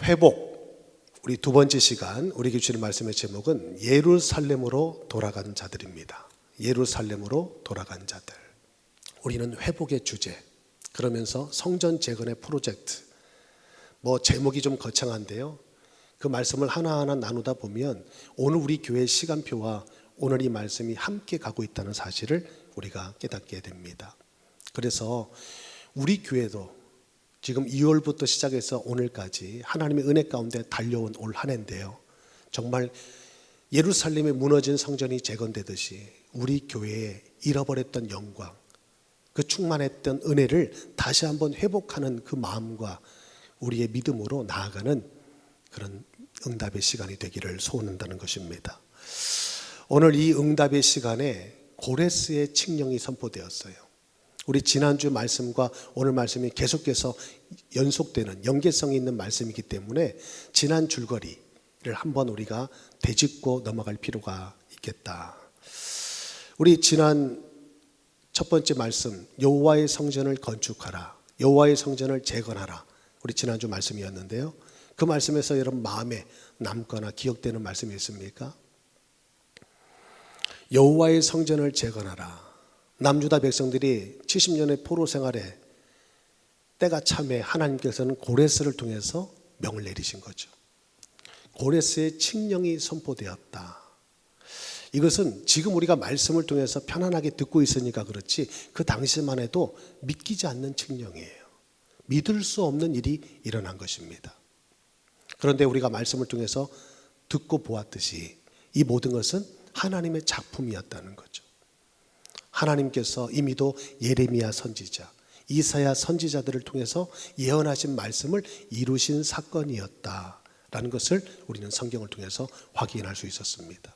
회복, 우리 두 번째 시간 우리에게 주시는 말씀의 제목은 예루살렘으로 돌아간 자들입니다. 예루살렘으로 돌아간 자들. 우리는 회복의 주제, 그러면서 성전 재건의 프로젝트, 제목이 좀 거창한데요, 그 말씀을 하나하나 나누다 보면 오늘 우리 교회의 시간표와 오늘 이 말씀이 함께 가고 있다는 사실을 우리가 깨닫게 됩니다. 그래서 우리 교회도 지금 2월부터 시작해서 오늘까지 하나님의 은혜 가운데 달려온 올 한 해인데요, 정말 예루살렘에 무너진 성전이 재건되듯이 우리 교회에 잃어버렸던 영광, 그 충만했던 은혜를 다시 한번 회복하는 그 마음과 우리의 믿음으로 나아가는 그런 응답의 시간이 되기를 소원한다는 것입니다. 오늘 이 응답의 시간에 고레스의 칙령이 선포되었어요. 우리 지난주 말씀과 오늘 말씀이 계속해서 연속되는 연계성이 있는 말씀이기 때문에 지난 줄거리를 한번 우리가 되짚고 넘어갈 필요가 있겠다. 우리 지난 첫 번째 말씀, 여호와의 성전을 건축하라, 여호와의 성전을 재건하라, 우리 지난주 말씀이었는데요, 그 말씀에서 여러분 마음에 남거나 기억되는 말씀이 있습니까? 여호와의 성전을 재건하라. 남유다 백성들이 70년의 포로 생활에 때가 참에 하나님께서는 고레스를 통해서 명을 내리신 거죠. 고레스의 칙령이 선포되었다. 이것은 지금 우리가 말씀을 통해서 편안하게 듣고 있으니까 그렇지 그 당시만 해도 믿기지 않는 칙령이에요. 믿을 수 없는 일이 일어난 것입니다. 그런데 우리가 말씀을 통해서 듣고 보았듯이 이 모든 것은 하나님의 작품이었다는 거죠. 하나님께서 이미도 예레미야 선지자, 이사야 선지자들을 통해서 예언하신 말씀을 이루신 사건이었다라는 것을 우리는 성경을 통해서 확인할 수 있었습니다.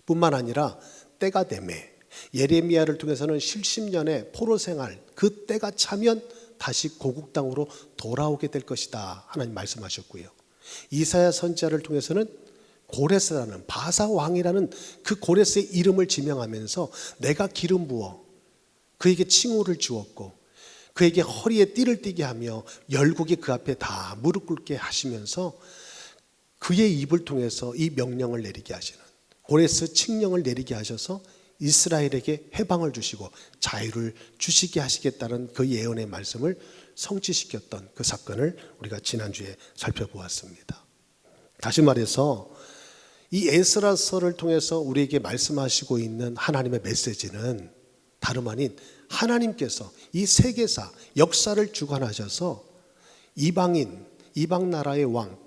뿐만 아니라 때가 되매 예레미야를 통해서는 70년의 포로 생활, 그 때가 차면 다시 고국 땅으로 돌아오게 될 것이다 하나님 말씀하셨고요, 이사야 선지자를 통해서는 고레스라는 바사 왕이라는 그 고레스의 이름을 지명하면서 내가 기름 부어 그에게 칭호를 주었고 그에게 허리에 띠를 띠게 하며 열국이 그 앞에 다 무릎 꿇게 하시면서 그의 입을 통해서 이 명령을 내리게 하시는, 고레스 칙령을 내리게 하셔서 이스라엘에게 해방을 주시고 자유를 주시게 하시겠다는 그 예언의 말씀을 성취시켰던 그 사건을 우리가 지난주에 살펴보았습니다. 다시 말해서 이 에스라서를 통해서 우리에게 말씀하시고 있는 하나님의 메시지는 다름 아닌 하나님께서 이 세계사 역사를 주관하셔서 이방인, 이방 나라의 왕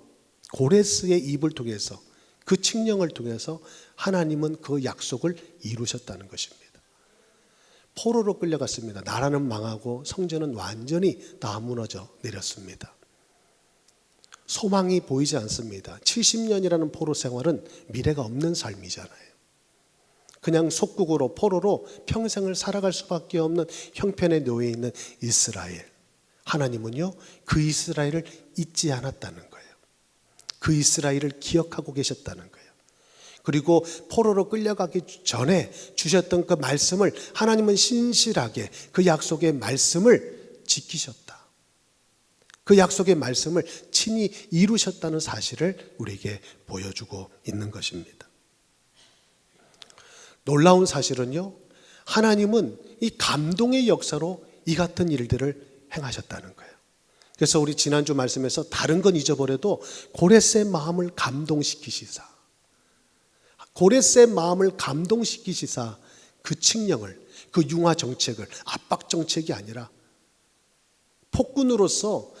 고레스의 입을 통해서 그 칙령을 통해서 하나님은 그 약속을 이루셨다는 것입니다. 포로로 끌려갔습니다. 나라는 망하고 성전은 완전히 다 무너져 내렸습니다. 소망이 보이지 않습니다. 70년이라는 포로 생활은 미래가 없는 삶이잖아요. 그냥 속국으로 포로로 평생을 살아갈 수밖에 없는 형편에 놓여 있는 이스라엘. 하나님은요, 그 이스라엘을 잊지 않았다는 거예요. 그 이스라엘을 기억하고 계셨다는 거예요. 그리고 포로로 끌려가기 전에 주셨던 그 말씀을 하나님은 신실하게 그 약속의 말씀을 지키셨다. 그 약속의 말씀을 친히 이루셨다는 사실을 우리에게 보여주고 있는 것입니다. 놀라운 사실은요, 하나님은 이 감동의 역사로 이 같은 일들을 행하셨다는 거예요. 그래서 우리 지난주 말씀에서 다른 건 잊어버려도 고레스의 마음을 감동시키시사, 고레스의 마음을 감동시키시사 그 칙령을, 그 융화 정책을, 압박 정책이 아니라 폭군으로서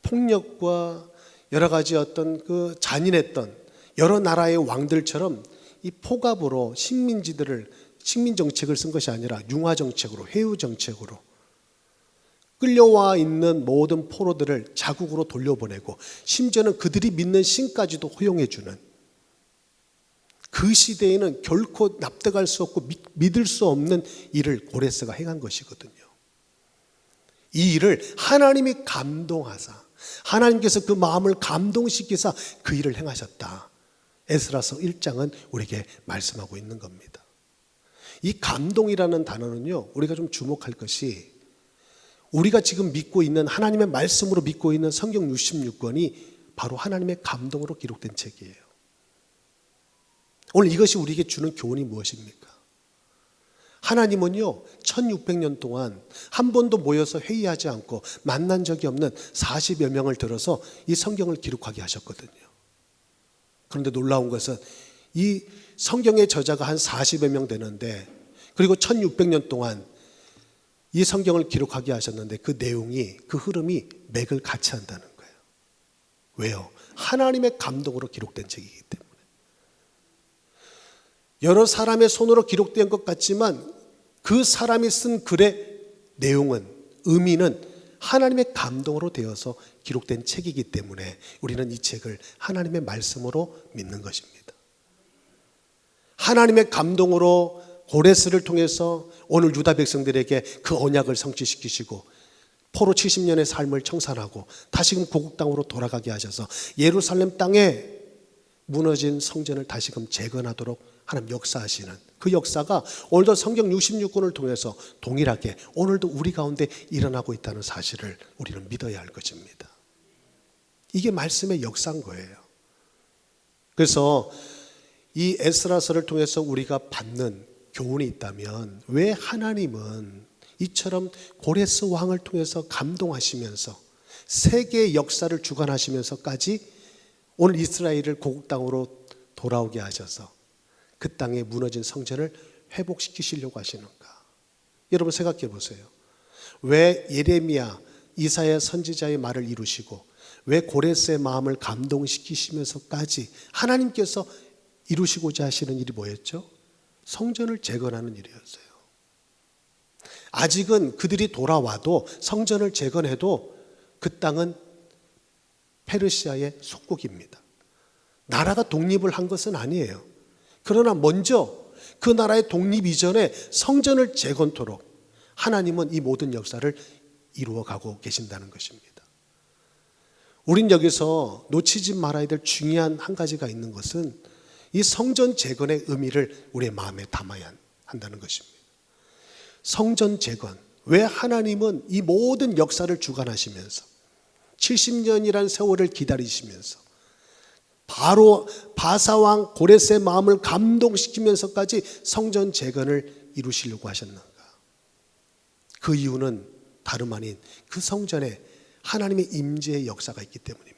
폭력과 여러 가지 어떤 그 잔인했던 여러 나라의 왕들처럼 이 포갑으로 식민 정책을 쓴 것이 아니라 융화 정책으로, 회유 정책으로 끌려와 있는 모든 포로들을 자국으로 돌려보내고 심지어는 그들이 믿는 신까지도 허용해 주는, 그 시대에는 결코 납득할 수 없고 믿을 수 없는 일을 고레스가 행한 것이거든요. 이 일을 하나님이 감동하사, 하나님께서 그 마음을 감동시키사 그 일을 행하셨다. 에스라서 1장은 우리에게 말씀하고 있는 겁니다. 이 감동이라는 단어는요, 우리가 좀 주목할 것이 우리가 지금 믿고 있는 하나님의 말씀으로 믿고 있는 성경 66권이 바로 하나님의 감동으로 기록된 책이에요. 오늘 이것이 우리에게 주는 교훈이 무엇입니까? 하나님은요 1600년 동안 한 번도 모여서 회의하지 않고 만난 적이 없는 40여 명을 들어서 이 성경을 기록하게 하셨거든요. 그런데 놀라운 것은 이 성경의 저자가 한 40여 명 되는데, 그리고 1600년 동안 이 성경을 기록하게 하셨는데 그 내용이, 그 흐름이 맥을 같이 한다는 거예요. 왜요? 하나님의 감동으로 기록된 책이기 때문에. 여러 사람의 손으로 기록된 것 같지만 그 사람이 쓴 글의 내용은, 의미는 하나님의 감동으로 되어서 기록된 책이기 때문에 우리는 이 책을 하나님의 말씀으로 믿는 것입니다. 하나님의 감동으로 고레스를 통해서 오늘 유다 백성들에게 그 언약을 성취시키시고 포로 70년의 삶을 청산하고 다시금 고국 땅으로 돌아가게 하셔서 예루살렘 땅에 무너진 성전을 다시금 재건하도록 하나님 역사하시는 그 역사가 오늘도 성경 66권을 통해서 동일하게 오늘도 우리 가운데 일어나고 있다는 사실을 우리는 믿어야 할 것입니다. 이게 말씀의 역사인 거예요. 그래서 이 에스라서를 통해서 우리가 받는 교훈이 있다면, 왜 하나님은 이처럼 고레스 왕을 통해서 감동하시면서 세계의 역사를 주관하시면서까지 오늘 이스라엘을 고국 땅으로 돌아오게 하셔서 그 땅에 무너진 성전을 회복시키시려고 하시는가? 여러분 생각해 보세요. 왜 예레미야, 이사야 선지자의 말을 이루시고 왜 고레스의 마음을 감동시키시면서까지 하나님께서 이루시고자 하시는 일이 뭐였죠? 성전을 재건하는 일이었어요. 아직은 그들이 돌아와도, 성전을 재건해도 그 땅은 페르시아의 속국입니다. 나라가 독립을 한 것은 아니에요. 그러나 먼저 그 나라의 독립 이전에 성전을 재건토록 하나님은 이 모든 역사를 이루어가고 계신다는 것입니다. 우린 여기서 놓치지 말아야 될 중요한 한 가지가 있는 것은 이 성전 재건의 의미를 우리의 마음에 담아야 한다는 것입니다. 성전 재건, 왜 하나님은 이 모든 역사를 주관하시면서 70년이란 세월을 기다리시면서 바로 바사왕 고레스의 마음을 감동시키면서까지 성전 재건을 이루시려고 하셨는가? 그 이유는 다름 아닌 그 성전에 하나님의 임재의 역사가 있기 때문입니다.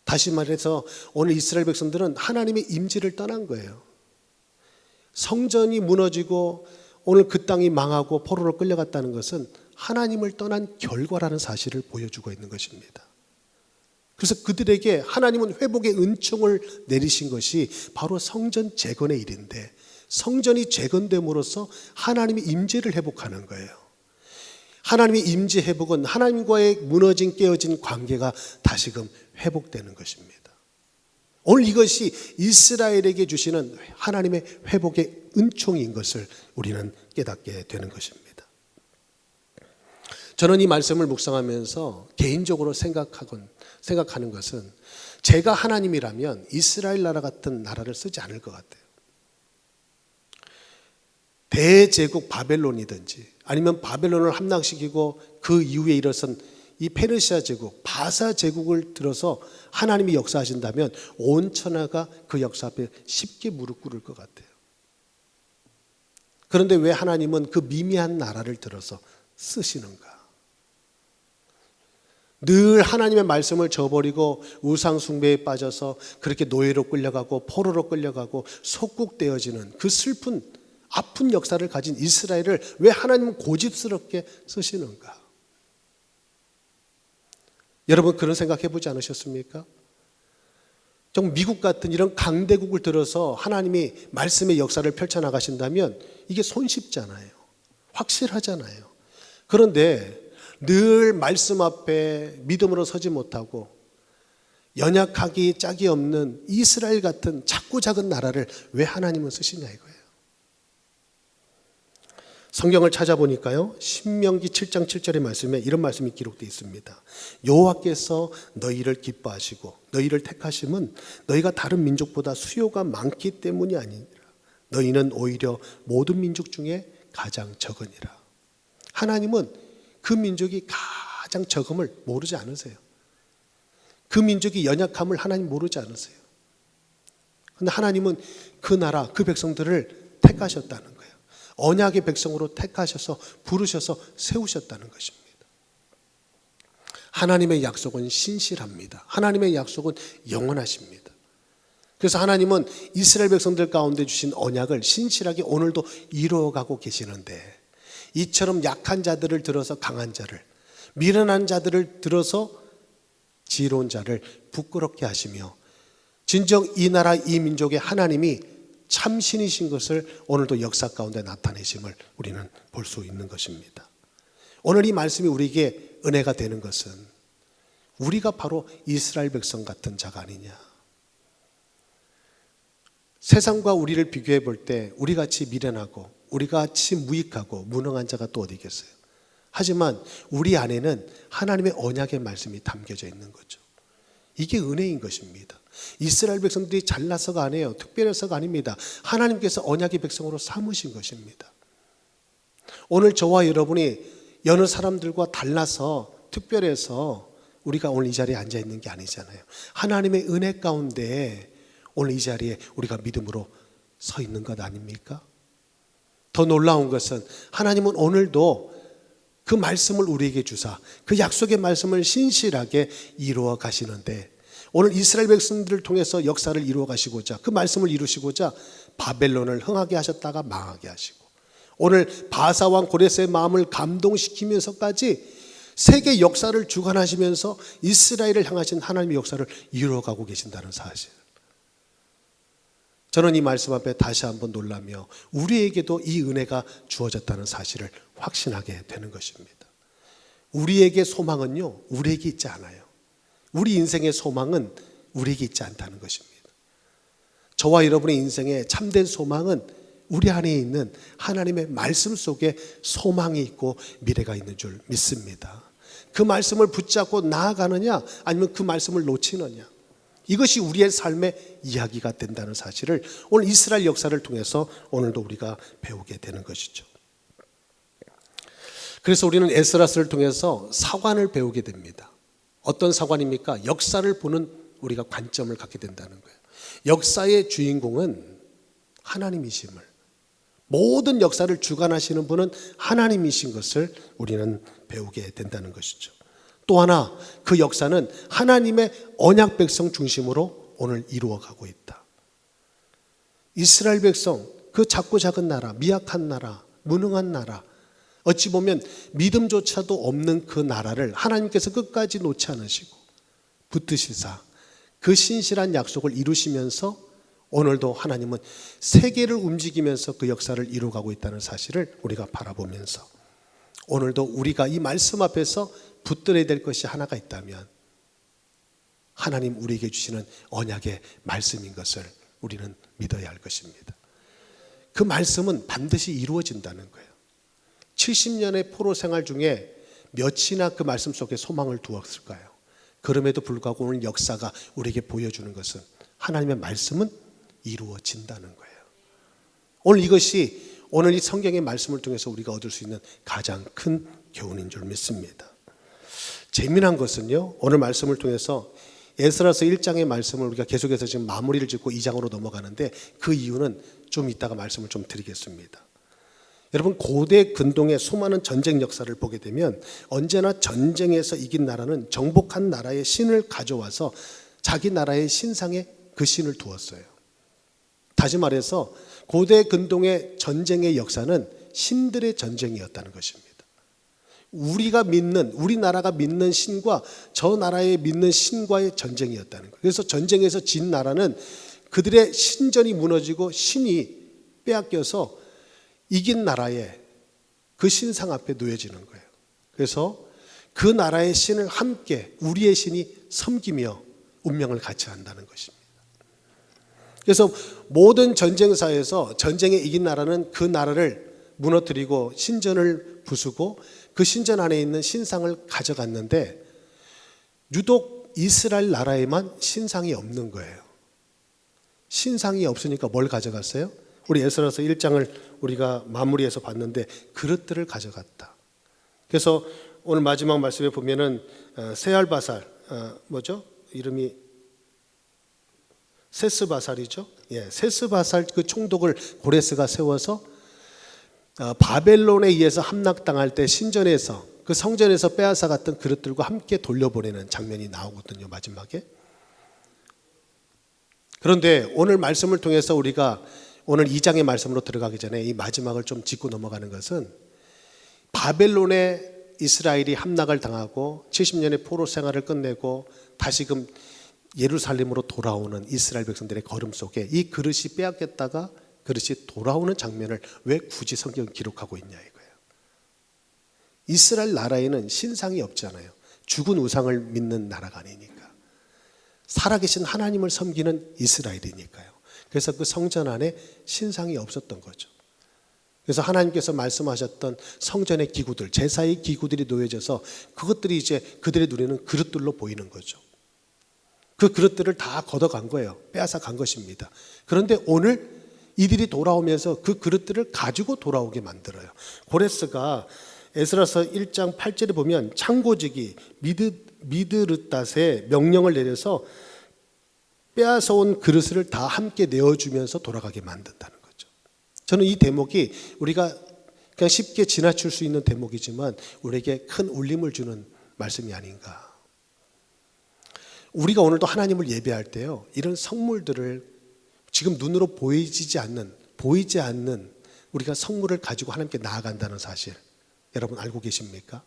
다시 말해서 오늘 이스라엘 백성들은 하나님의 임재를 떠난 거예요. 성전이 무너지고 오늘 그 땅이 망하고 포로로 끌려갔다는 것은 하나님을 떠난 결과라는 사실을 보여주고 있는 것입니다. 그래서 그들에게 하나님은 회복의 은총을 내리신 것이 바로 성전 재건의 일인데, 성전이 재건됨으로써 하나님의 임재를 회복하는 거예요. 하나님의 임재 회복은 하나님과의 무너진 깨어진 관계가 다시금 회복되는 것입니다. 오늘 이것이 이스라엘에게 주시는 하나님의 회복의 은총인 것을 우리는 깨닫게 되는 것입니다. 저는 이 말씀을 묵상하면서 개인적으로 생각하는 것은, 제가 하나님이라면 이스라엘 나라 같은 나라를 쓰지 않을 것 같아요. 대제국 바벨론이든지 아니면 바벨론을 함락시키고 그 이후에 일어선 이 페르시아 제국, 바사 제국을 들어서 하나님이 역사하신다면 온 천하가 그 역사 앞에 쉽게 무릎 꿇을 것 같아요. 그런데 왜 하나님은 그 미미한 나라를 들어서 쓰시는가? 늘 하나님의 말씀을 저버리고 우상 숭배에 빠져서 그렇게 노예로 끌려가고 포로로 끌려가고 속국되어지는 그 슬픈 아픈 역사를 가진 이스라엘을 왜 하나님은 고집스럽게 쓰시는가? 여러분 그런 생각 해보지 않으셨습니까? 좀 미국 같은 이런 강대국을 들어서 하나님이 말씀의 역사를 펼쳐나가신다면 이게 손쉽잖아요. 확실하잖아요. 그런데 늘 말씀 앞에 믿음으로 서지 못하고 연약하기 짝이 없는 이스라엘 같은 작고 작은 나라를 왜 하나님은 쓰시냐 이거예요. 성경을 찾아보니까요, 신명기 7장 7절의 말씀에 이런 말씀이 기록되어 있습니다. 여호와께서 너희를 기뻐하시고 너희를 택하심은 너희가 다른 민족보다 수요가 많기 때문이 아니라 너희는 오히려 모든 민족 중에 가장 적으니라. 하나님은 그 민족이 가장 적음을 모르지 않으세요. 그 민족이 연약함을 하나님 모르지 않으세요? 그런데 하나님은 그 나라, 그 백성들을 택하셨다는 거예요. 언약의 백성으로 택하셔서 부르셔서 세우셨다는 것입니다. 하나님의 약속은 신실합니다. 하나님의 약속은 영원하십니다. 그래서 하나님은 이스라엘 백성들 가운데 주신 언약을 신실하게 오늘도 이루어가고 계시는데, 이처럼 약한 자들을 들어서 강한 자를, 미련한 자들을 들어서 지혜로운 자를 부끄럽게 하시며, 진정 이 나라 이 민족의 하나님이 참신이신 것을 오늘도 역사 가운데 나타내심을 우리는 볼 수 있는 것입니다. 오늘 이 말씀이 우리에게 은혜가 되는 것은 우리가 바로 이스라엘 백성 같은 자가 아니냐. 세상과 우리를 비교해 볼 때 우리같이 미련하고 우리같이 무익하고 무능한 자가 또 어디 있겠어요? 하지만 우리 안에는 하나님의 언약의 말씀이 담겨져 있는 거죠. 이게 은혜인 것입니다. 이스라엘 백성들이 잘나서가 아니에요. 특별해서가 아닙니다. 하나님께서 언약의 백성으로 삼으신 것입니다. 오늘 저와 여러분이 여느 사람들과 달라서 특별해서 우리가 오늘 이 자리에 앉아 있는 게 아니잖아요. 하나님의 은혜 가운데 오늘 이 자리에 우리가 믿음으로 서 있는 것 아닙니까? 더 놀라운 것은 하나님은 오늘도 그 말씀을 우리에게 주사 그 약속의 말씀을 신실하게 이루어 가시는데, 오늘 이스라엘 백성들을 통해서 역사를 이루어 가시고자, 그 말씀을 이루시고자 바벨론을 흥하게 하셨다가 망하게 하시고, 오늘 바사왕 고레스의 마음을 감동시키면서까지 세계 역사를 주관하시면서 이스라엘을 향하신 하나님의 역사를 이루어가고 계신다는 사실, 저는 이 말씀 앞에 다시 한번 놀라며 우리에게도 이 은혜가 주어졌다는 사실을 확신하게 되는 것입니다. 우리에게 소망은요, 우리에게 있지 않아요. 우리 인생의 소망은 우리에게 있지 않다는 것입니다. 저와 여러분의 인생의 참된 소망은 우리 안에 있는 하나님의 말씀 속에 소망이 있고 미래가 있는 줄 믿습니다. 그 말씀을 붙잡고 나아가느냐 아니면 그 말씀을 놓치느냐, 이것이 우리의 삶의 이야기가 된다는 사실을 오늘 이스라엘 역사를 통해서 오늘도 우리가 배우게 되는 것이죠. 그래서 우리는 에스라스를 통해서 사관을 배우게 됩니다. 어떤 사관입니까? 역사를 보는 우리가 관점을 갖게 된다는 거예요. 역사의 주인공은 하나님이심을, 모든 역사를 주관하시는 분은 하나님이신 것을 우리는 배우게 된다는 것이죠. 또 하나, 그 역사는 하나님의 언약 백성 중심으로 오늘 이루어가고 있다. 이스라엘 백성, 그 작고 작은 나라, 미약한 나라, 무능한 나라, 어찌 보면 믿음조차도 없는 그 나라를 하나님께서 끝까지 놓지 않으시고 붙드시사 그 신실한 약속을 이루시면서 오늘도 하나님은 세계를 움직이면서 그 역사를 이루어가고 있다는 사실을 우리가 바라보면서, 오늘도 우리가 이 말씀 앞에서 붙들어야 될 것이 하나가 있다면 하나님 우리에게 주시는 언약의 말씀인 것을 우리는 믿어야 할 것입니다. 그 말씀은 반드시 이루어진다는 거예요. 70년의 포로 생활 중에 몇이나 그 말씀 속에 소망을 두었을까요? 그럼에도 불구하고 오늘 역사가 우리에게 보여주는 것은 하나님의 말씀은 이루어진다는 거예요. 오늘 이것이 오늘 이 성경의 말씀을 통해서 우리가 얻을 수 있는 가장 큰 교훈인 줄 믿습니다. 재미난 것은요, 오늘 말씀을 통해서 에스라서 1장의 말씀을 우리가 계속해서 지금 마무리를 짓고 2장으로 넘어가는데, 그 이유는 좀 이따가 말씀을 좀 드리겠습니다. 여러분, 고대 근동의 수많은 전쟁 역사를 보게 되면 언제나 전쟁에서 이긴 나라는 정복한 나라의 신을 가져와서 자기 나라의 신상에 그 신을 두었어요. 다시 말해서 고대 근동의 전쟁의 역사는 신들의 전쟁이었다는 것입니다. 우리가 믿는, 우리나라가 믿는 신과 저 나라에 믿는 신과의 전쟁이었다는 거예요. 그래서 전쟁에서 진 나라는 그들의 신전이 무너지고 신이 빼앗겨서 이긴 나라의 그 신상 앞에 놓여지는 거예요. 그래서 그 나라의 신을 함께 우리의 신이 섬기며 운명을 같이 한다는 것입니다. 그래서 모든 전쟁사에서 전쟁에 이긴 나라는 그 나라를 무너뜨리고 신전을 부수고 그 신전 안에 있는 신상을 가져갔는데, 유독 이스라엘 나라에만 신상이 없는 거예요. 신상이 없으니까 뭘 가져갔어요? 우리 에스라서 1장을 우리가 마무리해서 봤는데 그릇들을 가져갔다. 그래서 오늘 마지막 말씀에 보면은 세알바살, 이름이 세스바살이죠. 예, 세스바살 그 총독을 고레스가 세워서 바벨론에 의해서 함락당할 때 신전에서 그 성전에서 빼앗아갔던 그릇들과 함께 돌려보내는 장면이 나오거든요, 마지막에. 그런데 오늘 말씀을 통해서 우리가 오늘 2장의 말씀으로 들어가기 전에 이 마지막을 좀 짚고 넘어가는 것은 바벨론에 이스라엘이 함락을 당하고 70년의 포로 생활을 끝내고 다시금 예루살렘으로 돌아오는 이스라엘 백성들의 걸음 속에 이 그릇이 빼앗겼다가 그릇이 돌아오는 장면을 왜 굳이 성경은 기록하고 있냐 이거예요. 이스라엘 나라에는 신상이 없잖아요. 죽은 우상을 믿는 나라가 아니니까. 살아계신 하나님을 섬기는 이스라엘이니까요. 그래서 그 성전 안에 신상이 없었던 거죠. 그래서 하나님께서 말씀하셨던 성전의 기구들, 제사의 기구들이 놓여져서 그것들이 이제 그들의 눈에는 그릇들로 보이는 거죠. 그 그릇들을 다 걷어간 거예요. 빼앗아 간 것입니다. 그런데 오늘 이들이 돌아오면서 그 그릇들을 가지고 돌아오게 만들어요. 고레스가 에스라서 1장 8절에 보면 창고지기 미드르닷에 명령을 내려서 빼앗아온 그릇을 다 함께 내어주면서 돌아가게 만든다는 거죠. 저는 이 대목이 우리가 그냥 쉽게 지나칠 수 있는 대목이지만 우리에게 큰 울림을 주는 말씀이 아닌가. 우리가 오늘도 하나님을 예배할 때요, 이런 성물들을 지금 눈으로 보이지 않는 우리가 성물을 가지고 하나님께 나아간다는 사실 여러분 알고 계십니까?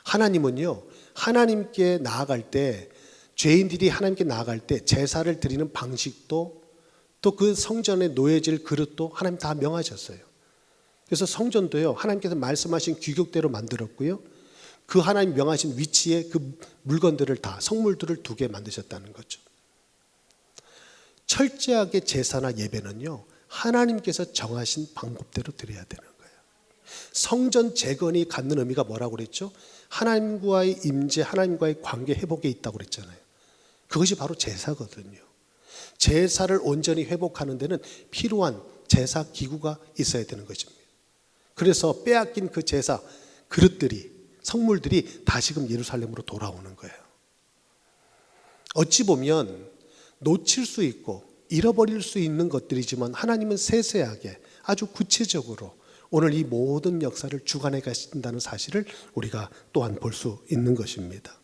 하나님은요, 하나님께 나아갈 때, 죄인들이 하나님께 나아갈 때 제사를 드리는 방식도 또 그 성전에 놓여질 그릇도 하나님 다 명하셨어요. 그래서 성전도요, 하나님께서 말씀하신 규격대로 만들었고요, 그 하나님 명하신 위치에 그 물건들을 다, 성물들을 두게 만드셨다는 거죠. 철저하게 제사나 예배는요, 하나님께서 정하신 방법대로 드려야 되는 거예요. 성전 재건이 갖는 의미가 뭐라고 그랬죠? 하나님과의 임재, 하나님과의 관계 회복에 있다고 그랬잖아요. 그것이 바로 제사거든요. 제사를 온전히 회복하는 데는 필요한 제사 기구가 있어야 되는 것입니다. 그래서 빼앗긴 그 제사 그릇들이, 성물들이 다시금 예루살렘으로 돌아오는 거예요. 어찌 보면 놓칠 수 있고 잃어버릴 수 있는 것들이지만 하나님은 세세하게 아주 구체적으로 오늘 이 모든 역사를 주관해 가신다는 사실을 우리가 또한 볼 수 있는 것입니다.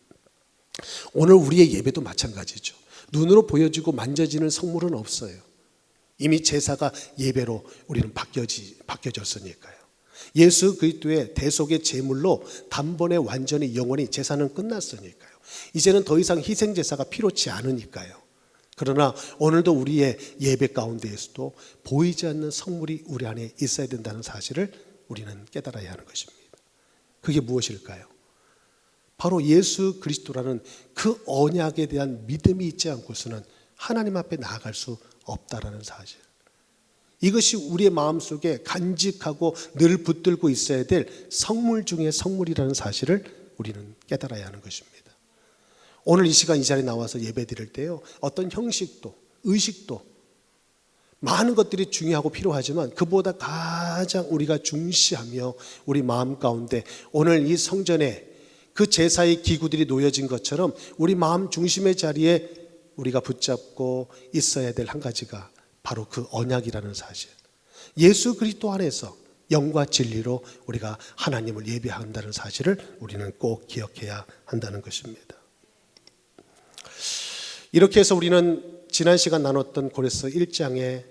오늘 우리의 예배도 마찬가지죠. 눈으로 보여지고 만져지는 성물은 없어요. 이미 제사가 예배로 우리는 바뀌어졌으니까요. 예수 그리스도의 대속의 제물로 단번에 완전히 영원히 제사는 끝났으니까요. 이제는 더 이상 희생 제사가 필요치 않으니까요. 그러나 오늘도 우리의 예배 가운데에서도 보이지 않는 성물이 우리 안에 있어야 된다는 사실을 우리는 깨달아야 하는 것입니다. 그게 무엇일까요? 바로 예수 그리스도라는 그 언약에 대한 믿음이 있지 않고서는 하나님 앞에 나아갈 수 없다라는 사실. 이것이 우리의 마음속에 간직하고 늘 붙들고 있어야 될 성물 중에 성물이라는 사실을 우리는 깨달아야 하는 것입니다. 오늘 이 시간 이 자리에 나와서 예배 드릴 때요, 어떤 형식도 의식도 많은 것들이 중요하고 필요하지만 그보다 가장 우리가 중시하며 우리 마음 가운데 오늘 이 성전에 그 제사의 기구들이 놓여진 것처럼 우리 마음 중심의 자리에 우리가 붙잡고 있어야 될 한 가지가 바로 그 언약이라는 사실. 예수 그리스도 안에서 영과 진리로 우리가 하나님을 예배한다는 사실을 우리는 꼭 기억해야 한다는 것입니다. 이렇게 해서 우리는 지난 시간 나눴던 고레스 1장의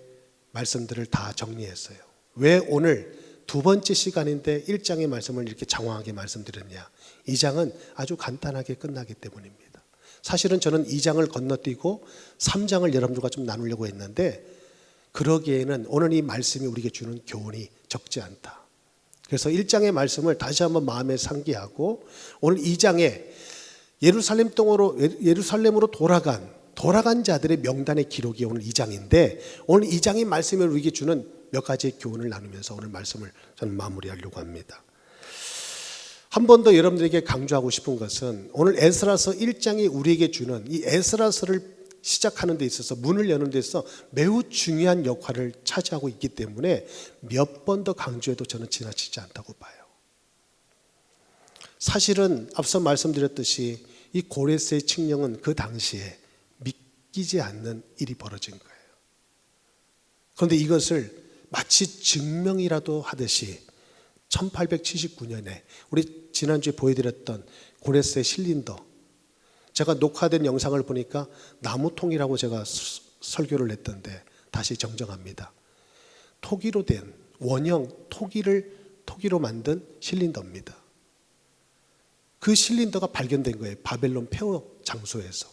말씀들을 다 정리했어요. 왜 오늘 두 번째 시간인데 1장의 말씀을 이렇게 장황하게 말씀드렸냐? 2장은 아주 간단하게 끝나기 때문입니다. 사실은 저는 2장을 건너뛰고 3장을 여러분들과 좀 나누려고 했는데 그러기에는 오늘 이 말씀이 우리에게 주는 교훈이 적지 않다. 그래서 1장의 말씀을 다시 한번 마음에 상기하고 오늘 2장에 예루살렘으로 돌아간 자들의 명단의 기록이 오늘 2장인데 오늘 2장의 말씀이 우리에게 주는 몇 가지의 교훈을 나누면서 오늘 말씀을 저는 마무리하려고 합니다. 한 번 더 여러분들에게 강조하고 싶은 것은 오늘 에스라서 1장이 우리에게 주는 이 에스라서를 시작하는 데 있어서 문을 여는 데 있어서 매우 중요한 역할을 차지하고 있기 때문에 몇 번 더 강조해도 저는 지나치지 않다고 봐요. 사실은 앞서 말씀드렸듯이 이 고레스의 칙령은 그 당시에 믿기지 않는 일이 벌어진 거예요. 그런데 이것을 마치 증명이라도 하듯이 1879년에 우리 지난주에 보여드렸던 고레스의 실린더, 제가 녹화된 영상을 보니까 나무통이라고 제가 설교를 했던데 다시 정정합니다. 토기로 된 원형 토기로 만든 실린더입니다. 그 실린더가 발견된 거예요. 바벨론 폐허 장소에서.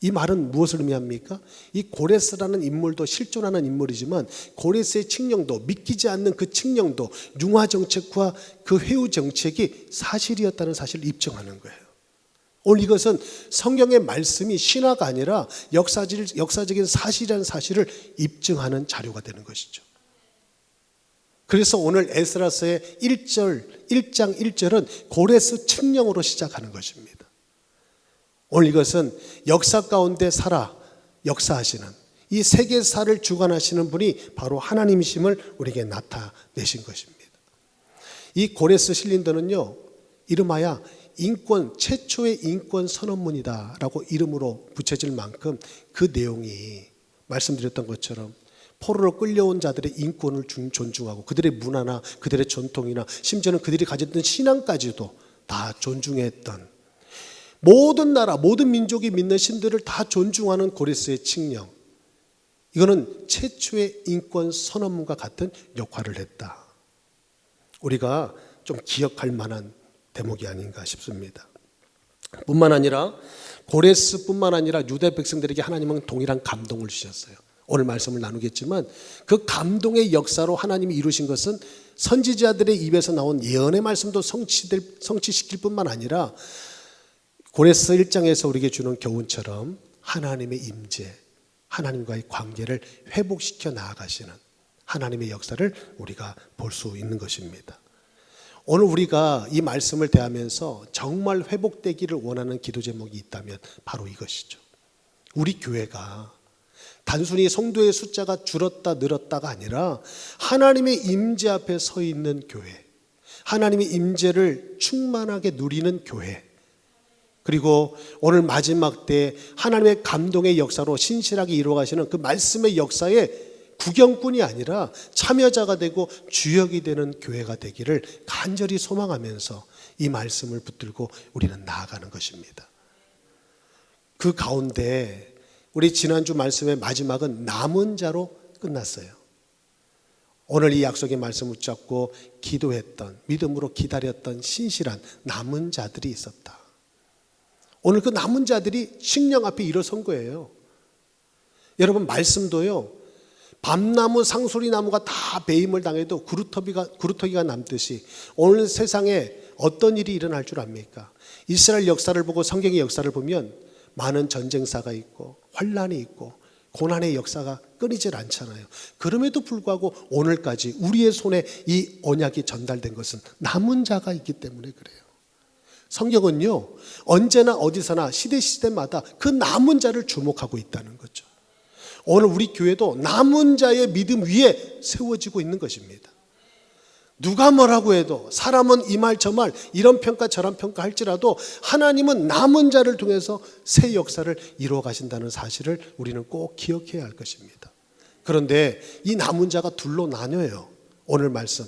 이 말은 무엇을 의미합니까? 이 고레스라는 인물도 실존하는 인물이지만 고레스의 칙령도, 믿기지 않는 그 칙령도, 융화 정책과 그 회유 정책이 사실이었다는 사실을 입증하는 거예요. 오늘 이것은 성경의 말씀이 신화가 아니라 역사적인 사실이라는 사실을 입증하는 자료가 되는 것이죠. 그래서 오늘 에스라서의 1장 1절은 고레스 칙령으로 시작하는 것입니다. 오늘 이것은 역사 가운데 살아 역사하시는, 이 세계사를 주관하시는 분이 바로 하나님이심을 우리에게 나타내신 것입니다. 이 고레스 실린더는요, 이름하여 최초의 인권 선언문이다라고 이름으로 붙여질 만큼 그 내용이 말씀드렸던 것처럼 포로로 끌려온 자들의 인권을 존중하고 그들의 문화나 그들의 전통이나 심지어는 그들이 가졌던 신앙까지도 다 존중했던, 모든 나라, 모든 민족이 믿는 신들을 다 존중하는 고레스의 칙령, 이거는 최초의 인권 선언문과 같은 역할을 했다. 우리가 좀 기억할 만한 대목이 아닌가 싶습니다. 뿐만 아니라 고레스뿐만 아니라 유대 백성들에게 하나님은 동일한 감동을 주셨어요. 오늘 말씀을 나누겠지만 그 감동의 역사로 하나님이 이루신 것은 선지자들의 입에서 나온 예언의 말씀도 성취시킬 뿐만 아니라 고레스 1장에서 우리에게 주는 교훈처럼 하나님의 임재, 하나님과의 관계를 회복시켜 나아가시는 하나님의 역사를 우리가 볼 수 있는 것입니다. 오늘 우리가 이 말씀을 대하면서 정말 회복되기를 원하는 기도 제목이 있다면 바로 이것이죠. 우리 교회가 단순히 성도의 숫자가 줄었다 늘었다가 아니라 하나님의 임재 앞에 서 있는 교회, 하나님의 임재를 충만하게 누리는 교회, 그리고 오늘 마지막 때 하나님의 감동의 역사로 신실하게 이루어가시는 그 말씀의 역사에 구경꾼이 아니라 참여자가 되고 주역이 되는 교회가 되기를 간절히 소망하면서 이 말씀을 붙들고 우리는 나아가는 것입니다. 그 가운데 우리 지난주 말씀의 마지막은 남은 자로 끝났어요. 오늘 이 약속의 말씀을 붙잡고 기도했던, 믿음으로 기다렸던 신실한 남은 자들이 있었다. 오늘 그 남은 자들이 식령 앞에 일어선 거예요. 여러분, 말씀도요, 밤나무, 상소리나무가 다 배임을 당해도 구루터기가 남듯이 오늘 세상에 어떤 일이 일어날 줄 압니까? 이스라엘 역사를 보고 성경의 역사를 보면 많은 전쟁사가 있고 환란이 있고 고난의 역사가 끊이질 않잖아요. 그럼에도 불구하고 오늘까지 우리의 손에 이 언약이 전달된 것은 남은 자가 있기 때문에 그래요. 성경은요, 언제나 어디서나 시대마다 그 남은 자를 주목하고 있다는 거죠. 오늘 우리 교회도 남은 자의 믿음 위에 세워지고 있는 것입니다. 누가 뭐라고 해도 사람은 이 말 저 말 이런 평가 저런 평가 할지라도 하나님은 남은 자를 통해서 새 역사를 이루어 가신다는 사실을 우리는 꼭 기억해야 할 것입니다. 그런데 이 남은 자가 둘로 나뉘어요. 오늘 말씀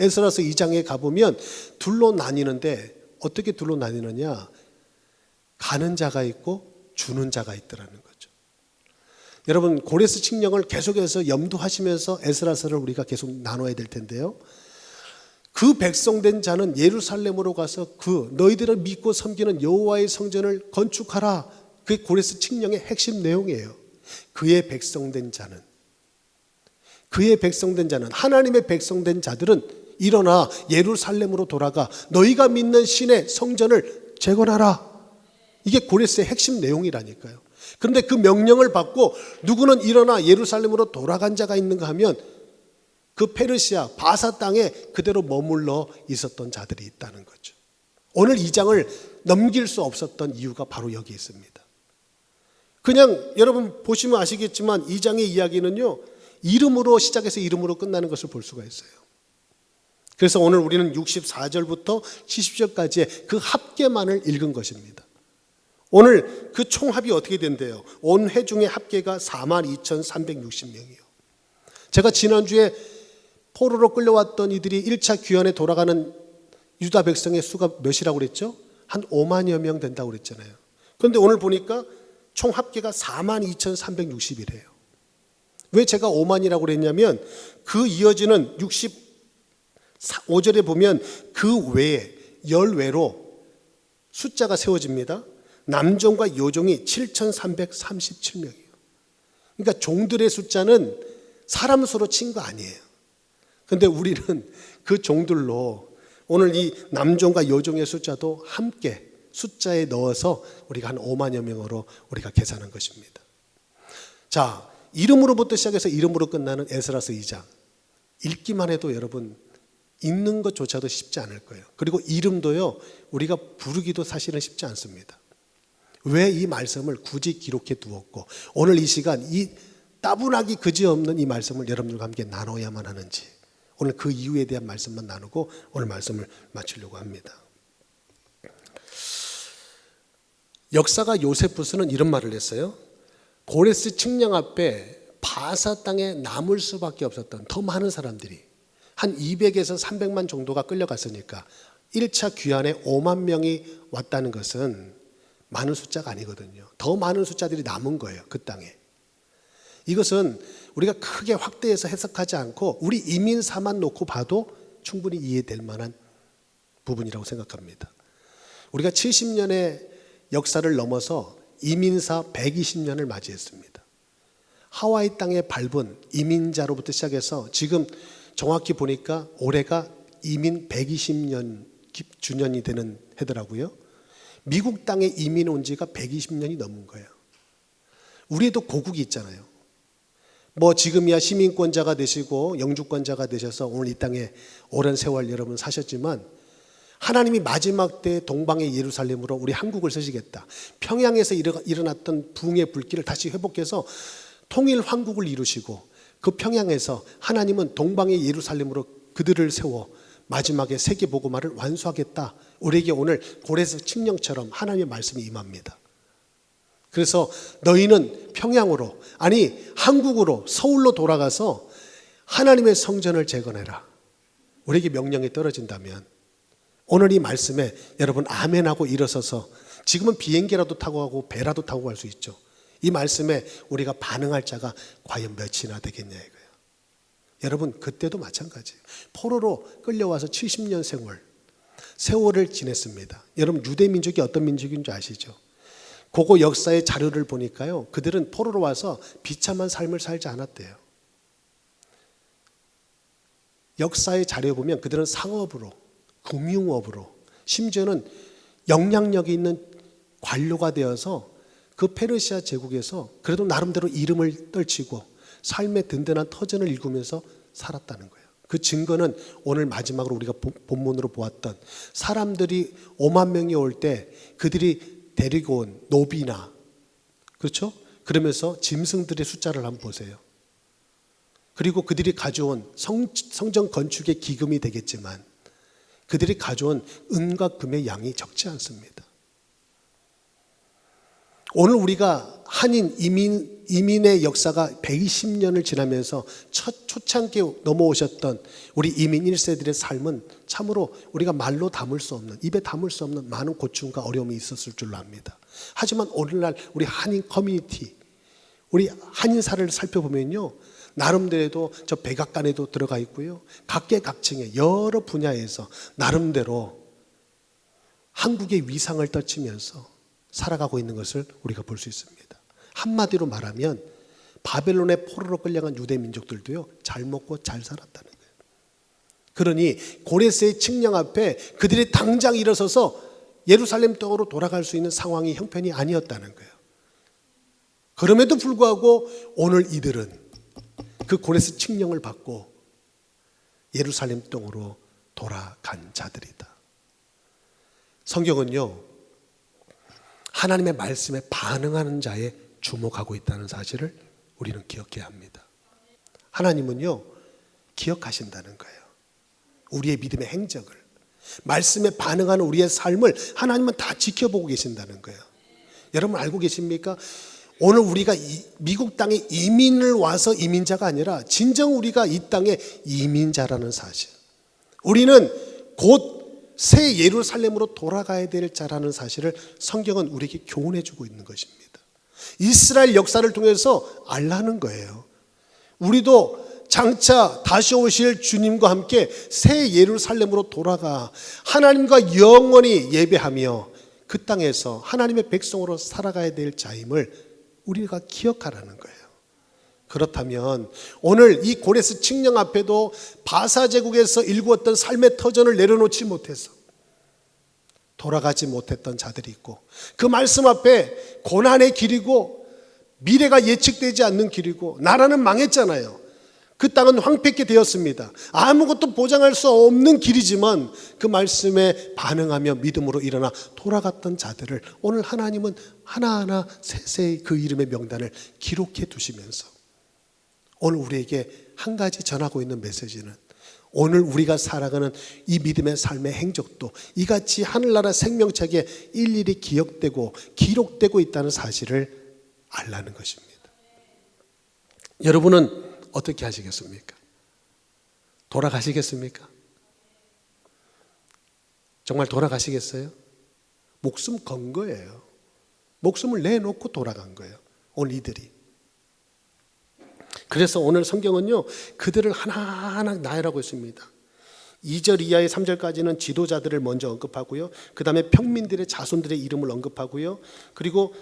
에스라서 2장에 가보면 둘로 나뉘는데 어떻게 둘로 나뉘느냐, 가는 자가 있고 주는 자가 있더라는 거죠. 여러분, 고레스 칙령을 계속해서 염두하시면서 에스라서를 우리가 계속 나눠야 될 텐데요, 그 백성된 자는 예루살렘으로 가서 그 너희들을 믿고 섬기는 여호와의 성전을 건축하라. 그게 고레스 칙령의 핵심 내용이에요. 그의 백성된 자는 하나님의 백성된 자들은 일어나 예루살렘으로 돌아가 너희가 믿는 신의 성전을 재건하라. 이게 고레스의 핵심 내용이라니까요. 그런데 그 명령을 받고 누구는 일어나 예루살렘으로 돌아간 자가 있는가 하면 그 페르시아 바사 땅에 그대로 머물러 있었던 자들이 있다는 거죠. 오늘 이 장을 넘길 수 없었던 이유가 바로 여기 있습니다. 그냥 여러분 보시면 아시겠지만 이 장의 이야기는요, 이름으로 시작해서 이름으로 끝나는 것을 볼 수가 있어요. 그래서 오늘 우리는 64절부터 70절까지의 그 합계만을 읽은 것입니다. 오늘 그 총합이 어떻게 된대요? 온 회중의 합계가 42,360명이요. 제가 지난주에 포로로 끌려왔던 이들이 1차 귀환에 돌아가는 유다 백성의 수가 몇이라고 그랬죠? 한 5만여 명 된다고 그랬잖아요. 그런데 오늘 보니까 총 합계가 42,360이래요. 왜 제가 5만이라고 그랬냐면 그 이어지는 65절에 보면 그 외에 열외로 숫자가 세워집니다. 남종과 여종이 7,337명이에요. 그러니까 종들의 숫자는 사람 수로 친 거 아니에요. 그런데 우리는 그 종들로 오늘 이 남종과 여종의 숫자도 함께 숫자에 넣어서 우리가 한 5만여 명으로 우리가 계산한 것입니다. 자, 이름으로부터 시작해서 이름으로 끝나는 에스라서 2장. 읽기만 해도 여러분 읽는 것조차도 쉽지 않을 거예요. 그리고 이름도요, 우리가 부르기도 사실은 쉽지 않습니다. 왜 이 말씀을 굳이 기록해 두었고 오늘 이 시간 이 따분하기 그지없는 이 말씀을 여러분들과 함께 나눠야만 하는지, 오늘 그 이유에 대한 말씀만 나누고 오늘 말씀을 마치려고 합니다. 역사가 요세푸스는 이런 말을 했어요. 고레스 칙령 앞에 바사 땅에 남을 수밖에 없었던 더 많은 사람들이 한 200에서 300만 정도가 끌려갔으니까 1차 귀환에 5만 명이 왔다는 것은 많은 숫자가 아니거든요. 더 많은 숫자들이 남은 거예요, 그 땅에. 이것은 우리가 크게 확대해서 해석하지 않고 우리 이민사만 놓고 봐도 충분히 이해될 만한 부분이라고 생각합니다. 우리가 70년의 역사를 넘어서 이민사 120년을 맞이했습니다. 하와이 땅에 밟은 이민자로부터 시작해서 지금 정확히 보니까 올해가 이민 120년 주년이 되는 해더라고요. 미국 땅에 이민 온 지가 120년이 넘은 거예요. 우리에도 고국이 있잖아요. 뭐 지금이야 시민권자가 되시고 영주권자가 되셔서 오늘 이 땅에 오랜 세월 여러분 사셨지만 하나님이 마지막 때 동방의 예루살렘으로 우리 한국을 쓰시겠다. 평양에서 일어났던 붕의 불길을 다시 회복해서 통일 황국을 이루시고 그 평양에서 하나님은 동방의 예루살렘으로 그들을 세워 마지막에 세계 복음화를 완수하겠다. 우리에게 오늘 고레스 칙령처럼 하나님의 말씀이 임합니다. 그래서 너희는 평양으로, 아니 한국으로, 서울로 돌아가서 하나님의 성전을 재건해라. 우리에게 명령이 떨어진다면 오늘 이 말씀에 여러분 아멘하고 일어서서, 지금은 비행기라도 타고 가고 배라도 타고 갈 수 있죠. 이 말씀에 우리가 반응할 자가 과연 몇이나 되겠냐 이거예요. 여러분 그때도 마찬가지예요. 포로로 끌려와서 70년 세월을 지냈습니다. 여러분 유대 민족이 어떤 민족인 줄 아시죠? 그거 역사의 자료를 보니까요, 그들은 포로로 와서 비참한 삶을 살지 않았대요. 역사의 자료에 보면 그들은 상업으로, 금융업으로, 심지어는 영향력이 있는 관료가 되어서 그 페르시아 제국에서 그래도 나름대로 이름을 떨치고 삶의 든든한 터전을 일구면서 살았다는 거예요. 그 증거는 오늘 마지막으로 우리가 본문으로 보았던 사람들이 5만 명이 올 때 그들이 데리고 온 노비나, 그렇죠? 그러면서 짐승들의 숫자를 한번 보세요. 그리고 그들이 가져온 성전 건축의 기금이 되겠지만 그들이 가져온 은과 금의 양이 적지 않습니다. 오늘 우리가 한인 이민의 역사가 120년을 지나면서 첫 초창기에 넘어오셨던 우리 이민 1세들의 삶은 참으로 우리가 말로 담을 수 없는, 입에 담을 수 없는 많은 고충과 어려움이 있었을 줄로 압니다. 하지만 오늘날 우리 한인 커뮤니티, 우리 한인사를 살펴보면요, 나름대로 저 백악관에도 들어가 있고요, 각계각층의 여러 분야에서 나름대로 한국의 위상을 떨치면서 살아가고 있는 것을 우리가 볼 수 있습니다. 한마디로 말하면 바벨론의 포로로 끌려간 유대 민족들도요, 잘 먹고 잘 살았다는 거예요. 그러니 고레스의 칙령 앞에 그들이 당장 일어서서 예루살렘 땅으로 돌아갈 수 있는 상황이 형편이 아니었다는 거예요. 그럼에도 불구하고 오늘 이들은 그 고레스 칙령을 받고 예루살렘 땅으로 돌아간 자들이다. 성경은요, 하나님의 말씀에 반응하는 자에 주목하고 있다는 사실을 우리는 기억해야 합니다. 하나님은요, 기억하신다는 거예요. 우리의 믿음의 행적을, 말씀에 반응하는 우리의 삶을 하나님은 다 지켜보고 계신다는 거예요. 여러분 알고 계십니까? 오늘 우리가 미국 땅에 이민을 와서 이민자가 아니라 진정 우리가 이 땅에 이민자라는 사실. 우리는 곧 새 예루살렘으로 돌아가야 될 자라는 사실을 성경은 우리에게 교훈해 주고 있는 것입니다. 이스라엘 역사를 통해서 알라는 거예요. 우리도 장차 다시 오실 주님과 함께 새 예루살렘으로 돌아가 하나님과 영원히 예배하며 그 땅에서 하나님의 백성으로 살아가야 될 자임을 우리가 기억하라는 거예요. 그렇다면 오늘 이 고레스 칙령 앞에도 바사 제국에서 일구었던 삶의 터전을 내려놓지 못해서 돌아가지 못했던 자들이 있고, 그 말씀 앞에 고난의 길이고 미래가 예측되지 않는 길이고, 나라는 망했잖아요. 그 땅은 황폐케 되었습니다. 아무것도 보장할 수 없는 길이지만 그 말씀에 반응하며 믿음으로 일어나 돌아갔던 자들을 오늘 하나님은 하나하나 세세히 그 이름의 명단을 기록해 두시면서 오늘 우리에게 한 가지 전하고 있는 메시지는, 오늘 우리가 살아가는 이 믿음의 삶의 행적도 이같이 하늘나라 생명책에 일일이 기억되고 기록되고 있다는 사실을 알라는 것입니다. 여러분은 어떻게 하시겠습니까? 돌아가시겠습니까? 정말 돌아가시겠어요? 목숨 건 거예요. 목숨을 내놓고 돌아간 거예요, 오늘 이들이. 그래서 오늘 성경은요, 그들을 하나하나 나열하고 있습니다. 2절 이하의 3절까지는 지도자들을 먼저 언급하고요, 그 다음에 평민들의 자손들의 이름을 언급하고요, 그리고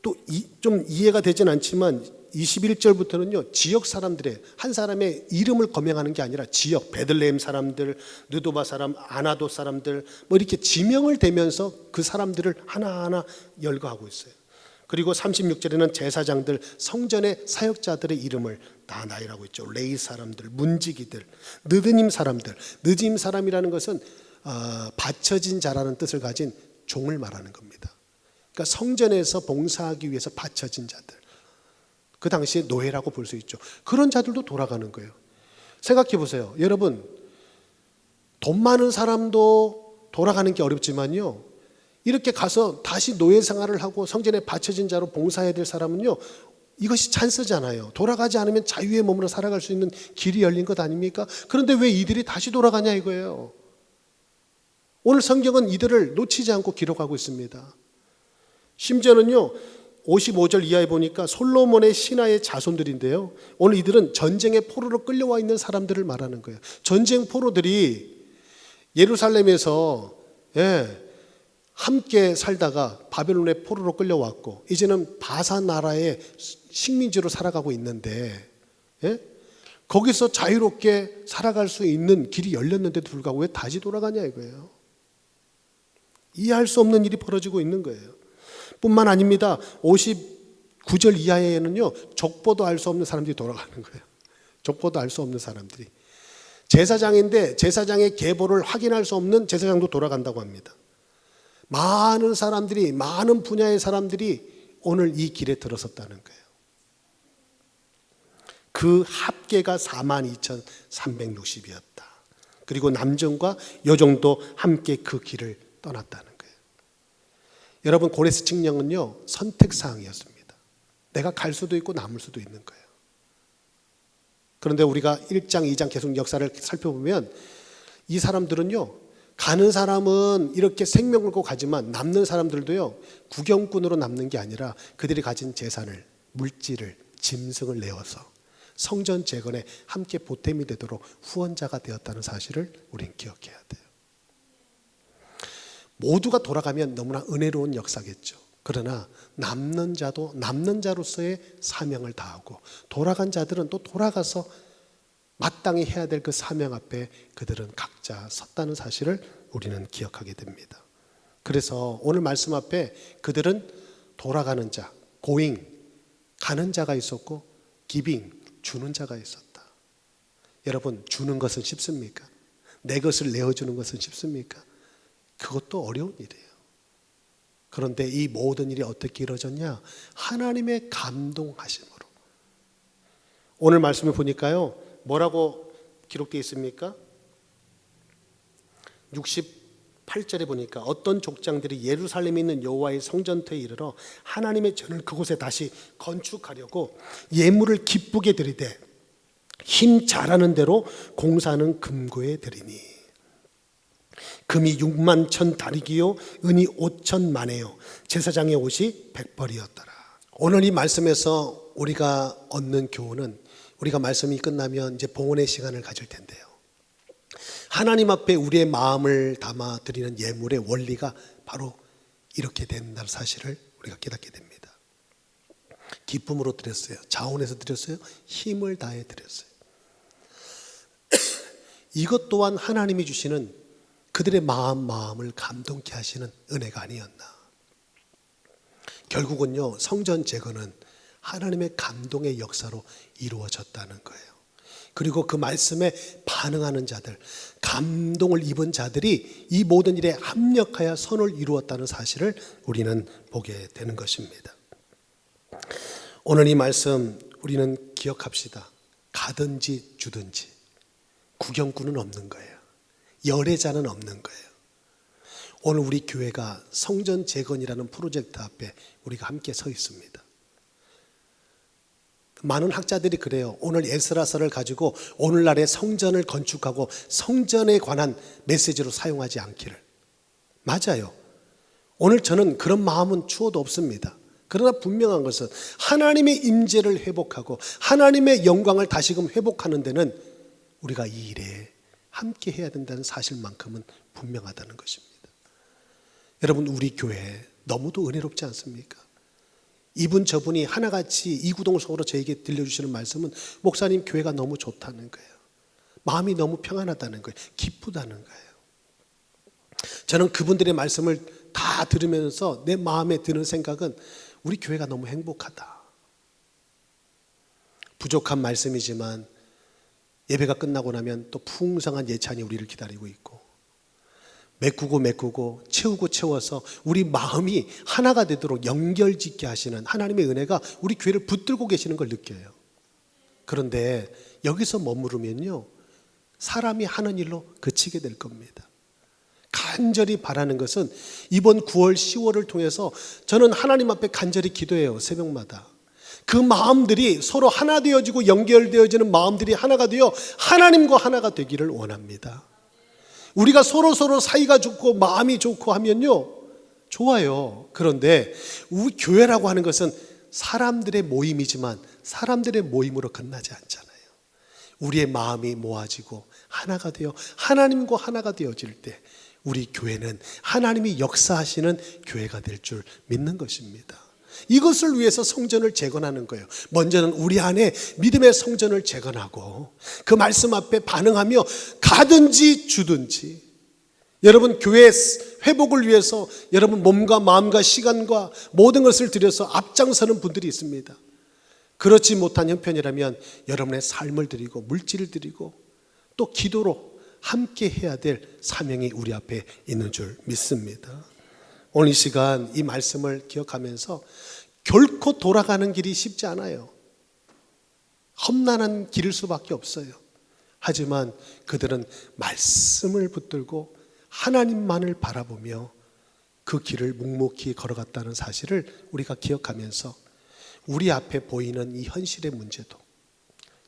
또 좀 이해가 되진 않지만 21절부터는요 지역 사람들의, 한 사람의 이름을 거명하는 게 아니라 지역, 베들레헴 사람들, 느도바 사람, 아나도 사람들, 뭐 이렇게 지명을 대면서 그 사람들을 하나하나 열거하고 있어요. 그리고 36절에는 제사장들, 성전의 사역자들의 이름을 다 나열하고 있죠. 레이 사람들, 문지기들, 느드님 사람들. 느드님 사람이라는 것은 바쳐진 자라는 뜻을 가진 종을 말하는 겁니다. 그러니까 성전에서 봉사하기 위해서 바쳐진 자들, 그 당시에 노예라고 볼 수 있죠. 그런 자들도 돌아가는 거예요. 생각해 보세요. 여러분, 돈 많은 사람도 돌아가는 게 어렵지만요, 이렇게 가서 다시 노예 생활을 하고 성전에 바쳐진 자로 봉사해야 될 사람은요, 이것이 찬스잖아요. 돌아가지 않으면 자유의 몸으로 살아갈 수 있는 길이 열린 것 아닙니까? 그런데 왜 이들이 다시 돌아가냐 이거예요. 오늘 성경은 이들을 놓치지 않고 기록하고 있습니다. 심지어는요 55절 이하에 보니까 솔로몬의 신하의 자손들인데요, 오늘 이들은 전쟁의 포로로 끌려와 있는 사람들을 말하는 거예요. 전쟁 포로들이 예루살렘에서 함께 살다가 바벨론의 포로로 끌려왔고 이제는 바산 나라의 식민지로 살아가고 있는데, 거기서 자유롭게 살아갈 수 있는 길이 열렸는데도 불구하고 왜 다시 돌아가냐 이거예요. 이해할 수 없는 일이 벌어지고 있는 거예요. 뿐만 아닙니다. 59절 이하에는요 족보도 알 수 없는 사람들이 돌아가는 거예요. 족보도 알 수 없는 사람들이. 제사장인데 제사장의 계보를 확인할 수 없는 제사장도 돌아간다고 합니다. 많은 사람들이, 많은 분야의 사람들이 오늘 이 길에 들어섰다는 거예요. 그 합계가 42,360이었다. 그리고 남정과 여종도 함께 그 길을 떠났다는 거예요. 여러분, 고레스 칙령은요 선택사항이었습니다. 내가 갈 수도 있고 남을 수도 있는 거예요. 그런데 우리가 1장, 2장 계속 역사를 살펴보면 이 사람들은요, 가는 사람은 이렇게 생명 걸고 가지만 남는 사람들도요 구경꾼으로 남는 게 아니라 그들이 가진 재산을, 물질을, 짐승을 내어서 성전 재건에 함께 보탬이 되도록 후원자가 되었다는 사실을 우리는 기억해야 돼요. 모두가 돌아가면 너무나 은혜로운 역사겠죠. 그러나 남는 자도 남는 자로서의 사명을 다하고 돌아간 자들은 또 돌아가서 마땅히 해야 될 그 사명 앞에 그들은 각자 섰다는 사실을 우리는 기억하게 됩니다. 그래서 오늘 말씀 앞에 그들은 돌아가는 자, 고잉, 가는 자가 있었고 기빙, 주는 자가 있었다. 여러분, 주는 것은 쉽습니까? 내 것을 내어주는 것은 쉽습니까? 그것도 어려운 일이에요. 그런데 이 모든 일이 어떻게 이루어졌냐? 하나님의 감동하심으로. 오늘 말씀을 보니까요, 뭐라고 기록되어 있습니까? 8절에 보니까 어떤 족장들이 예루살렘에 있는 여호와의 성전터에 이르러 하나님의 전을 그곳에 다시 건축하려고 예물을 기쁘게 드리되 힘 잘하는 대로 공사는 금고에 드리니 금이 6만 천 다리기요 은이 5천 만에요 제사장의 옷이 100벌이었더라. 오늘 이 말씀에서 우리가 얻는 교훈은, 우리가 말씀이 끝나면 이제 봉헌의 시간을 가질 텐데요, 하나님 앞에 우리의 마음을 담아 드리는 예물의 원리가 바로 이렇게 된다는 사실을 우리가 깨닫게 됩니다. 기쁨으로 드렸어요, 자원해서 드렸어요, 힘을 다해 드렸어요. 이것 또한 하나님이 주시는 그들의 마음을 감동케 하시는 은혜가 아니었나. 결국은요, 성전 재건은 하나님의 감동의 역사로 이루어졌다는 거예요. 그리고 그 말씀에 반응하는 자들, 감동을 입은 자들이 이 모든 일에 합력하여 선을 이루었다는 사실을 우리는 보게 되는 것입니다. 오늘 이 말씀 우리는 기억합시다. 가든지 주든지 구경꾼은 없는 거예요. 열애자는 없는 거예요. 오늘 우리 교회가 성전 재건이라는 프로젝트 앞에 우리가 함께 서 있습니다. 많은 학자들이 그래요. 오늘 에스라서를 가지고 오늘날의 성전을 건축하고 성전에 관한 메시지로 사용하지 않기를. 맞아요. 오늘 저는 그런 마음은 추워도 없습니다. 그러나 분명한 것은 하나님의 임재를 회복하고 하나님의 영광을 다시금 회복하는 데는 우리가 이 일에 함께 해야 된다는 사실만큼은 분명하다는 것입니다. 여러분, 우리 교회 너무도 은혜롭지 않습니까? 이분 저분이 하나같이 이구동성으로 저에게 들려주시는 말씀은 목사님 교회가 너무 좋다는 거예요. 마음이 너무 평안하다는 거예요. 기쁘다는 거예요. 저는 그분들의 말씀을 다 들으면서 내 마음에 드는 생각은 우리 교회가 너무 행복하다. 부족한 말씀이지만 예배가 끝나고 나면 또 풍성한 예찬이 우리를 기다리고 있고, 메꾸고 채워서 우리 마음이 하나가 되도록 연결짓게 하시는 하나님의 은혜가 우리 교회를 붙들고 계시는 걸 느껴요. 그런데 여기서 머무르면요, 사람이 하는 일로 그치게 될 겁니다. 간절히 바라는 것은 이번 9월 10월을 통해서 저는 하나님 앞에 간절히 기도해요. 새벽마다 그 마음들이 서로 하나 되어지고 연결되어지는 마음들이 하나가 되어 하나님과 하나가 되기를 원합니다. 우리가 서로 사이가 좋고 마음이 좋고 하면요, 좋아요. 그런데 우리 교회라고 하는 것은 사람들의 모임이지만 사람들의 모임으로 끝나지 않잖아요. 우리의 마음이 모아지고 하나가 되어 하나님과 하나가 되어질 때 우리 교회는 하나님이 역사하시는 교회가 될 줄 믿는 것입니다. 이것을 위해서 성전을 재건하는 거예요. 먼저는 우리 안에 믿음의 성전을 재건하고 그 말씀 앞에 반응하며 가든지 주든지, 여러분 교회 회복을 위해서 여러분 몸과 마음과 시간과 모든 것을 들여서 앞장서는 분들이 있습니다. 그렇지 못한 형편이라면 여러분의 삶을 드리고 물질을 드리고 또 기도로 함께 해야 될 사명이 우리 앞에 있는 줄 믿습니다. 오늘 이 시간 이 말씀을 기억하면서 결코 돌아가는 길이 쉽지 않아요. 험난한 길일 수밖에 없어요. 하지만 그들은 말씀을 붙들고 하나님만을 바라보며 그 길을 묵묵히 걸어갔다는 사실을 우리가 기억하면서 우리 앞에 보이는 이 현실의 문제도,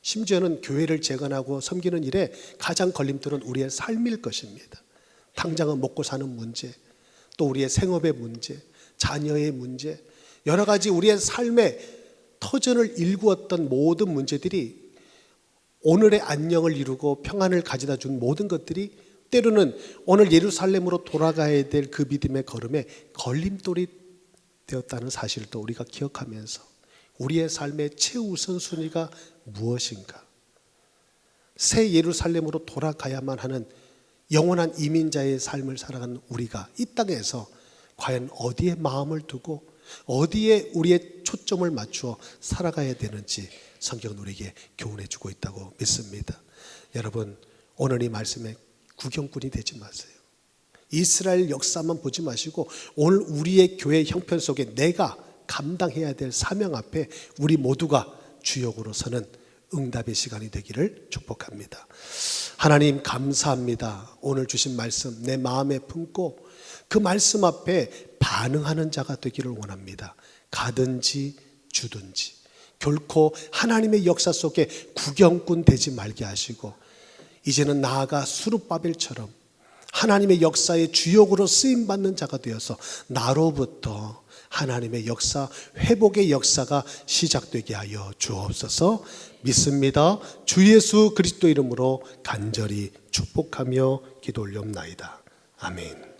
심지어는 교회를 재건하고 섬기는 일에 가장 걸림돌은 우리의 삶일 것입니다. 당장은 먹고 사는 문제, 또 우리의 생업의 문제, 자녀의 문제, 여러 가지 우리의 삶의 터전을 일구었던 모든 문제들이, 오늘의 안녕을 이루고 평안을 가져다 준 모든 것들이 때로는 오늘 예루살렘으로 돌아가야 될 그 믿음의 걸음에 걸림돌이 되었다는 사실도 우리가 기억하면서 우리의 삶의 최우선순위가 무엇인가, 새 예루살렘으로 돌아가야만 하는 영원한 이민자의 삶을 살아가는 우리가 이 땅에서 과연 어디에 마음을 두고 어디에 우리의 초점을 맞추어 살아가야 되는지 성경은 우리에게 교훈해 주고 있다고 믿습니다. 여러분, 오늘 이 말씀에 구경꾼이 되지 마세요. 이스라엘 역사만 보지 마시고 오늘 우리의 교회 형편 속에 내가 감당해야 될 사명 앞에 우리 모두가 주역으로 서는 응답의 시간이 되기를 축복합니다. 하나님 감사합니다. 오늘 주신 말씀 내 마음에 품고 그 말씀 앞에 반응하는 자가 되기를 원합니다. 가든지 주든지 결코 하나님의 역사 속에 구경꾼 되지 말게 하시고 이제는 나아가 수룹바벨처럼 하나님의 역사의 주역으로 쓰임받는 자가 되어서 나로부터 하나님의 역사, 회복의 역사가 시작되게 하여 주옵소서. 믿습니다. 주 예수 그리스도 이름으로 간절히 축복하며 기도 올리옵나이다. 아멘.